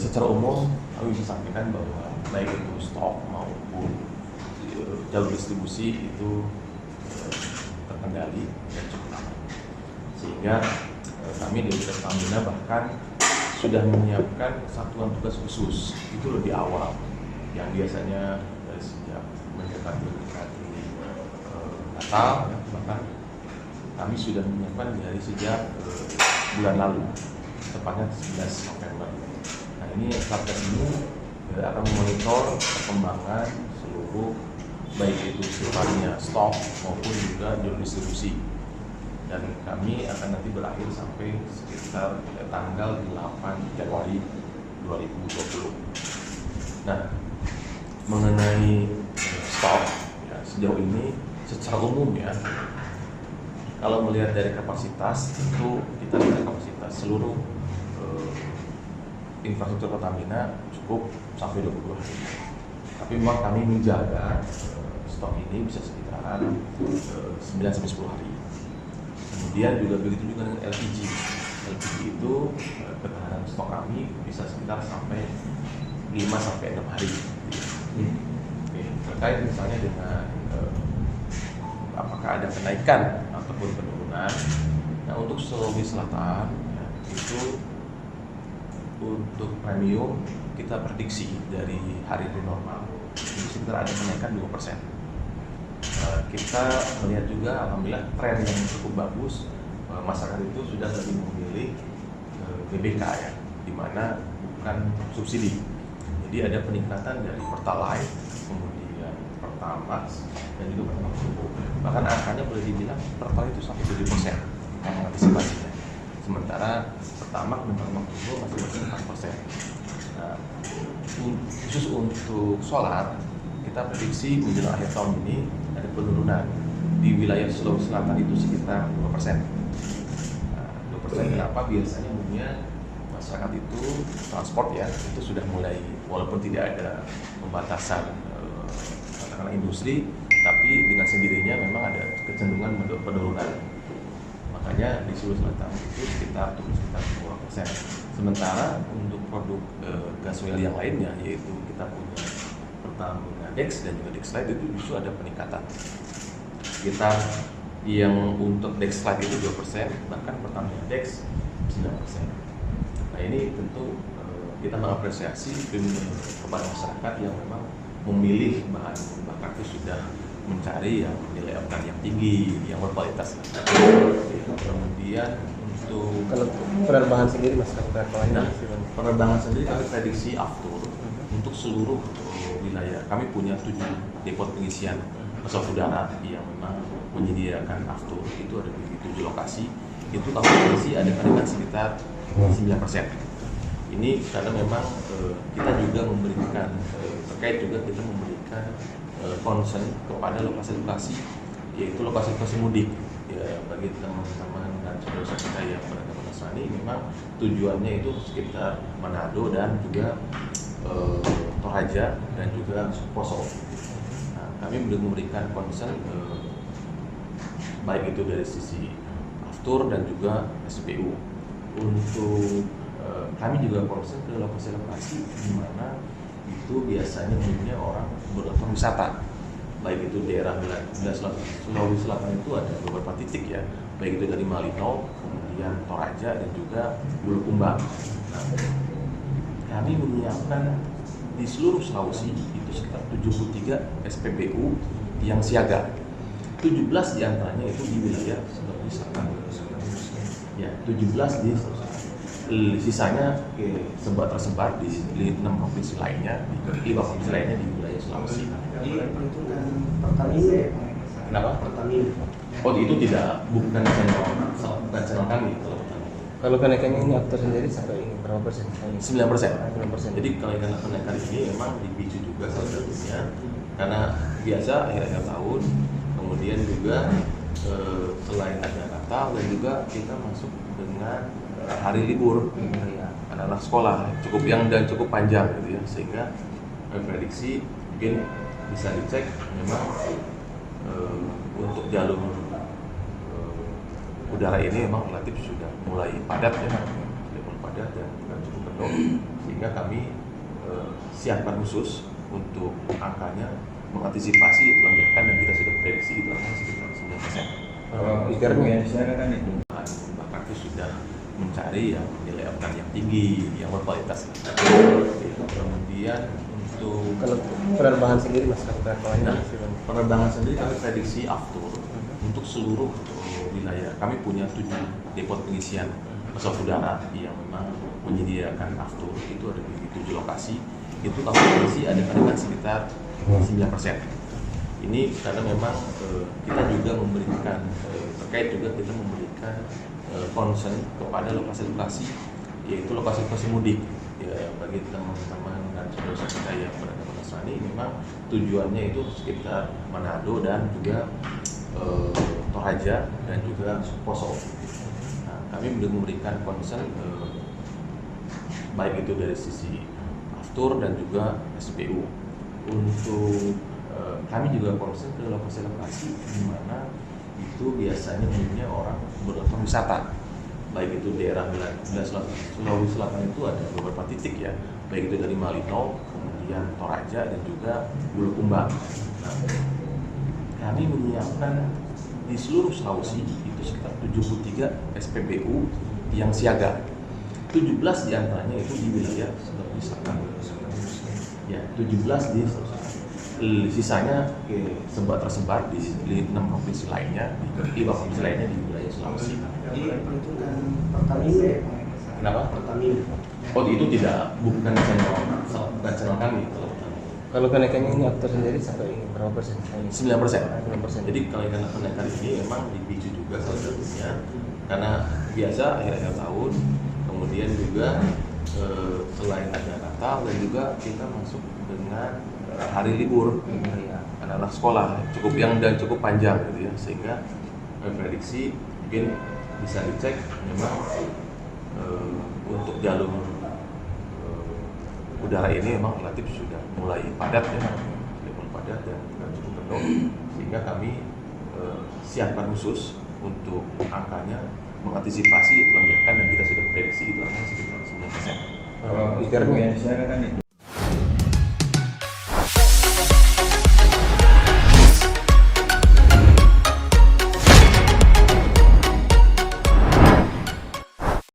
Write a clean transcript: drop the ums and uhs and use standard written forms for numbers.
secara umum kami bisa sampaikan bahwa baik itu stok maupun jalur distribusi itu terkendali dan cukup aman. Sehingga kami di Pertamina bahkan sudah menyiapkan satuan tugas khusus itu lebih awal yang biasanya dari sejak mendekati Natal, bahkan kami sudah menyiapkan dari sejak bulan lalu, tepatnya 11 November. Nah ini Satgas ini akan memonitor perkembangan seluruh baik itu sifatnya stok maupun juga jalur distribusi, dan kami akan nanti berakhir sampai sekitar tanggal 8 Januari 2020. Nah mengenai stok ya, sejauh ini secara umum ya, kalau melihat dari kapasitas itu kita lihat kapasitas seluruh infrastruktur Pertamina cukup sampai 22 hari. Tapi memang kami menjaga stok ini bisa sekitaran 9-10 hari. Kemudian juga begitu juga dengan LPG. LPG itu ketahanan stok kami bisa sekitar sampai 5-6 hari. Oke, terkait misalnya dengan apakah ada kenaikan ataupun penurunan. Nah untuk Sulawesi Selatan ya, itu untuk premium kita prediksi dari hari-hari normal itu sekitar ada kenaikan 2%. Kita melihat juga alhamdulillah tren yang cukup bagus, masyarakat itu sudah lebih memilih BBK ya, di mana bukan subsidi. Jadi ada peningkatan dari Pertalite, kemudian Pertamax, dan juga Pertamax Turbo. Bahkan angkanya boleh dibilang Pertalite itu sampai 7% mengantisipasinya. Sementara Pertamax dan Pertamax Turbo masih 4%. Nah, khusus untuk solar, kita prediksi menjelang akhir tahun ini ada penurunan di wilayah Sulawesi Selatan itu sekitar 2%. Nah, 2% kenapa? Biasanya umumnya masyarakat itu transport ya, itu sudah mulai, walaupun tidak ada pembatasan katakanlah industri, tapi dengan sendirinya memang ada kecenderungan penurunan. Makanya di Sulawesi Selatan itu sekitar turun sekitar 2%. Sementara untuk produk gasoil yang lainnya, yaitu kita punya Pertamina Dex dan juga Dexlite, itu justru ada peningkatan. Kita yang untuk Dexlite itu 2%, bahkan Pertamina Dex 9%. Nah ini tentu kita mengapresiasi kepada masyarakat yang memang memilih bahan bakar itu sudah mencari yang nilai oktan yang tinggi, yang berkualitas. Kemudian untuk kalau penerbangan sendiri mas, penerbangan sendiri kami prediksi aftur untuk seluruh wilayah. Kami punya 7 depot pengisian pesawat udara yang memang menyediakan aftur, itu ada di 7 lokasi. Itu kami prediksi ada kenaikan sekitar 9%. Ini karena memang kita juga memberikan terkait juga kita memberikan concern kepada lokasi-lokasi, yaitu lokasi-lokasi mudik ya, bagi teman-teman dan saudara-saudara kita yang beragama Nasrani. Memang tujuannya itu sekitar Manado dan juga Toraja dan juga Poso. Nah, kami belum memberikan concern baik itu dari sisi aftur dan juga SPU. Untuk kami juga concern ke lokasi-lokasi di mana itu biasanya umumnya orang berlakukan wisata, baik itu daerah Sulawesi Selatan itu ada beberapa titik ya, baik itu dari Malino, kemudian Toraja dan juga Bulukumba. Nah, kami menyiapkan di seluruh Sulawesi itu sekitar 73 SPBU yang siaga. 17 diantaranya itu di wilayah Sulawesi Selatan. Ya, 17 di sisanya tersebar di 6 provinsi lainnya, di 5 provinsi lainnya di wilayah Sulawesi. Pertamina. Kenapa? Pertamina. Oh itu tidak, bukan channel kami. Kalau kenaikannya ini aktor sendiri sampai ini berapa persen? 9%. 9%. Jadi kenaikan ini memang dipicu juga salah satunya karena biasa akhir-akhir tahun, kemudian juga selain ada Natal dan juga kita masuk dengan hari libur anak-anak sekolah cukup panjang gitu ya, sehingga prediksi mungkin bisa dicek memang untuk jalur udara ini memang relatif sudah mulai padat ya, sudah mulai padat dan cukup penuh, sehingga sehingga kami siapkan khusus untuk angkanya mengantisipasi lonjakan, dan kita sudah prediksi itu akan sekitar 9%. Bahkan itu sudah mencari yang nilai oktan yang tinggi, yang berkualitas. Kemudian untuk Kalau penerbangan sendiri mas, penerbangannya penerbangan sendiri kami prediksi aftur untuk seluruh wilayah. Kami punya 7 depot pengisian pesawat udara yang memang menyediakan aftur, itu ada di 7 lokasi. Itu kami prediksi ada kenaikan sekitar 9%. Ini karena memang kita juga memberikan terkait juga kita memberikan concern kepada lokasi-lokasi, yaitu lokasi-lokasi mudik ya, bagi teman-teman dan saudara kita yang berada di Nasrani. Memang tujuannya itu sekitar Manado dan juga Toraja dan juga Poso. Nah, kami belum memberikan concern baik itu dari sisi aftur dan juga SPU. Untuk kami juga concern ke lokasi-lokasi di mana itu biasanya umumnya orang berlatar wisata, baik itu daerah Sulawesi Selatan itu ada beberapa titik ya, baik itu dari Malino, kemudian Toraja dan juga Bulukumba. Nah, kami menyiapkan di seluruh Sulawesi itu sekitar 73 SPBU yang siaga. 17 diantaranya itu di wilayah Sulawesi Selatan. Ya, 17 di Sulawesi. Sisanya tersebar di 6 provinsi lainnya, di 5 provinsi lainnya di wilayah Sulawesi. Jadi perhitungan Pertamina ya Pak? Kenapa? Pertamina. Oh itu tidak, bukan channel kami. Kalau kenaikannya ini aktor sendiri sampai berapa persen? 9%. Jadi kenaikan ini memang dipicu juga salah satunya karena biasa akhir-akhir tahun, kemudian juga selain ada Natal dan juga kita masuk dengan hari libur anak-anak sekolah cukup panjang gitu ya, sehingga prediksi mungkin bisa dicek memang untuk jalur udara ini memang relatif sudah mulai padat ya, dan cukup penuh, sehingga kami siapkan khusus untuk angkanya mengantisipasi lonjakan, dan kita sudah prediksi itu akan sekitar 9%.